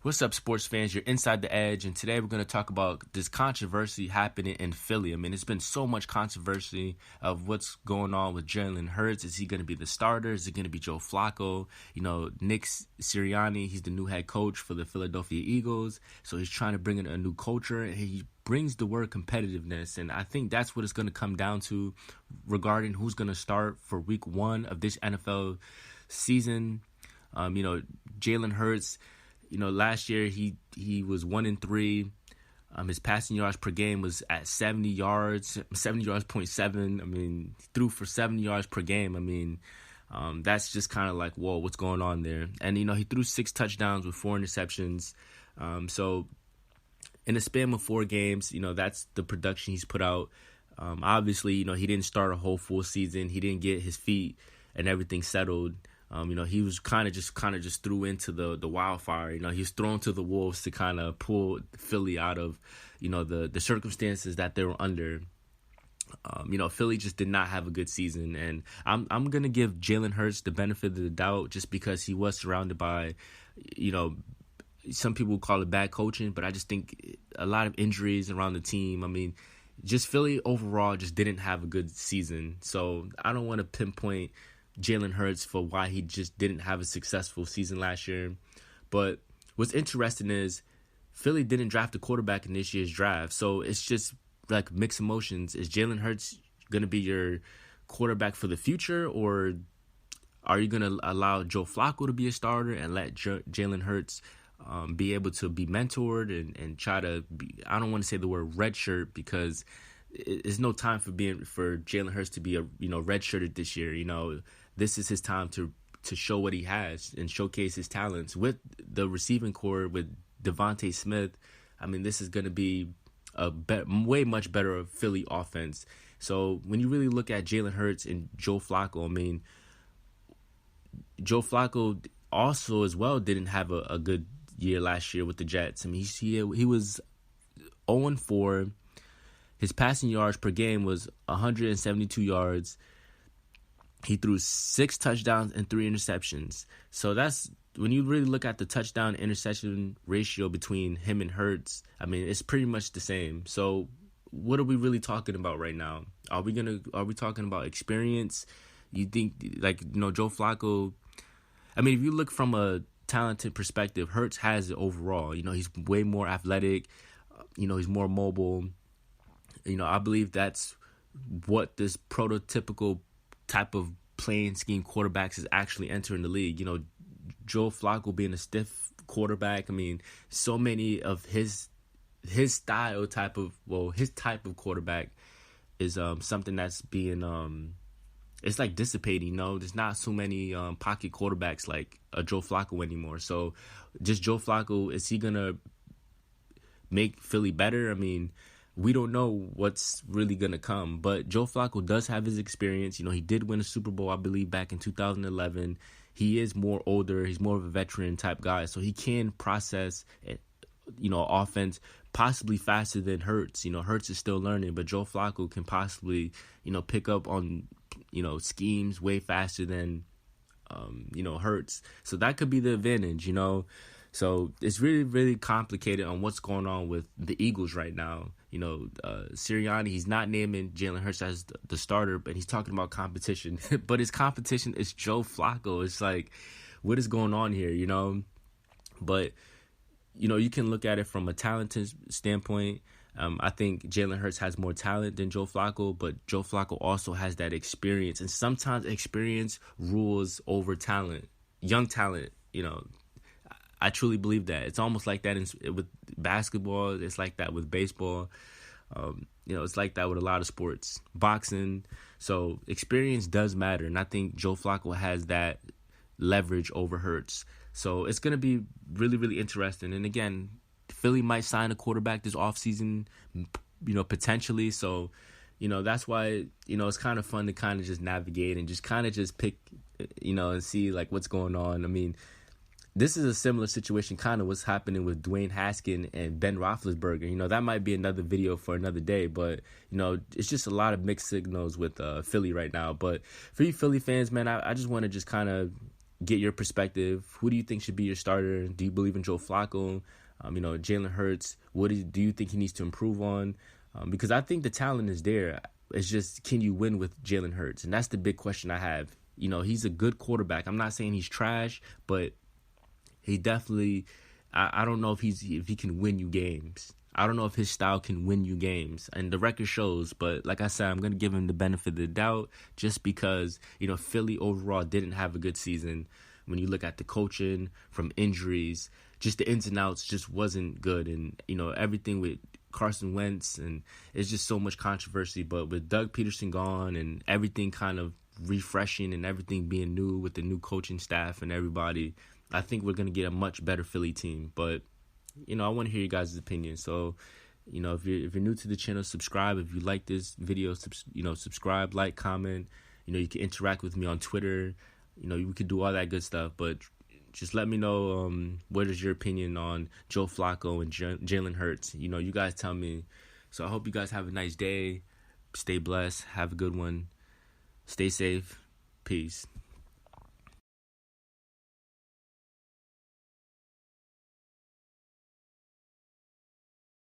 What's up, sports fans? You're inside the edge, and today we're going to talk about this controversy happening in Philly. I mean, it's been so much controversy of what's going on with Jalen Hurts. Is he going to be the starter? Is it going to be Joe Flacco? You know, Nick Sirianni, he's the new head coach for the Philadelphia Eagles, so he's trying to bring in a new culture. He brings the word competitiveness, and I think that's what it's going to come down to regarding who's going to start for week 1 of this NFL season. Jalen Hurts, last year he was 1-3. His passing yards per game was at 70 yards, 70.7. I mean, he threw for 70 yards per game. I mean, that's just kind of like, whoa, what's going on there? And, he threw 6 touchdowns with 4 interceptions. So in a span of 4 games, that's the production he's put out. Obviously, he didn't start a whole full season. He didn't get his feet and everything settled. He was kind of just threw into the wildfire. He was thrown to the wolves to kind of pull Philly out of, the circumstances that they were under. Philly just did not have a good season, and I'm gonna give Jalen Hurts the benefit of the doubt just because he was surrounded by, some people call it bad coaching, but I just think a lot of injuries around the team. I mean, just Philly overall just didn't have a good season, so I don't want to pinpoint Jalen Hurts for why he just didn't have a successful season last year. But what's interesting is Philly didn't draft a quarterback in this year's draft. So it's just like mixed emotions. Is Jalen Hurts going to be your quarterback for the future, or are you going to allow Joe Flacco to be a starter and let Jalen Hurts be able to be mentored and try to be, I don't want to say the word redshirt because it's no time for Jalen Hurts to be a redshirted this year. This is his time to show what he has and showcase his talents with the receiving core with Devontae Smith. I mean, this is going to be a way much better Philly offense. So when you really look at Jalen Hurts and Joe Flacco, I mean, Joe Flacco also as well didn't have a good year last year with the Jets. I mean, he was 0-4. His passing yards per game was 172 yards. He threw 6 touchdowns and 3 interceptions. So that's, when you really look at the touchdown-interception ratio between him and Hurts, I mean, it's pretty much the same. So what are we really talking about right now? Are we talking about experience? You think, Joe Flacco, I mean, if you look from a talented perspective, Hurts has it overall. He's way more athletic. He's more mobile. I believe that's what this prototypical type of playing scheme quarterbacks is actually entering the league. Joe Flacco being a stiff quarterback. I mean, so many of his style type of quarterback is something that's being it's like dissipating. There's not so many pocket quarterbacks like a Joe Flacco anymore. So just Joe Flacco, is he gonna make Philly better? I mean, we don't know what's really going to come. But Joe Flacco does have his experience. He did win a Super Bowl, I believe, back in 2011. He is more older. He's more of a veteran type guy. So he can process, offense possibly faster than Hurts. Hurts is still learning, but Joe Flacco can possibly, pick up on, schemes way faster than, Hurts. So that could be the advantage, So it's really, really complicated on what's going on with the Eagles right now. Sirianni, he's not naming Jalen Hurts as the starter, but he's talking about competition. But his competition is Joe Flacco. It's like, what is going on here, But, you can look at it from a talented standpoint. I think Jalen Hurts has more talent than Joe Flacco, but Joe Flacco also has that experience. And sometimes experience rules over talent, young talent, I truly believe that. It's almost like that with basketball. It's like that with baseball. It's like that with a lot of sports. Boxing. So experience does matter. And I think Joe Flacco has that leverage over Hurts. So it's going to be really, really interesting. And again, Philly might sign a quarterback this offseason, potentially. So, that's why, it's kind of fun to kind of just navigate and just kind of just pick, and see like what's going on. I mean, this is a similar situation, kind of what's happening with Dwayne Haskins and Ben Roethlisberger. That might be another video for another day, but, it's just a lot of mixed signals with Philly right now. But for you Philly fans, man, I just want to just kind of get your perspective. Who do you think should be your starter? Do you believe in Joe Flacco? Jalen Hurts, do you think he needs to improve on? Because I think the talent is there. It's just, can you win with Jalen Hurts? And that's the big question I have. He's a good quarterback. I'm not saying he's trash, but he definitely, I don't know if he can win you games. I don't know if his style can win you games. And the record shows, but like I said, I'm going to give him the benefit of the doubt just because, Philly overall didn't have a good season. When you look at the coaching, from injuries, just the ins and outs just wasn't good. And, everything with Carson Wentz, and it's just so much controversy. But with Doug Peterson gone and everything kind of refreshing and everything being new with the new coaching staff and everybody, I think we're going to get a much better Philly team. But, I want to hear you guys' opinion. So, if you're new to the channel, subscribe. If you like this video, subscribe, like, comment. You can interact with me on Twitter. We could do all that good stuff. But just let me know what is your opinion on Joe Flacco and Jalen Hurts. You guys tell me. So I hope you guys have a nice day. Stay blessed. Have a good one. Stay safe. Peace.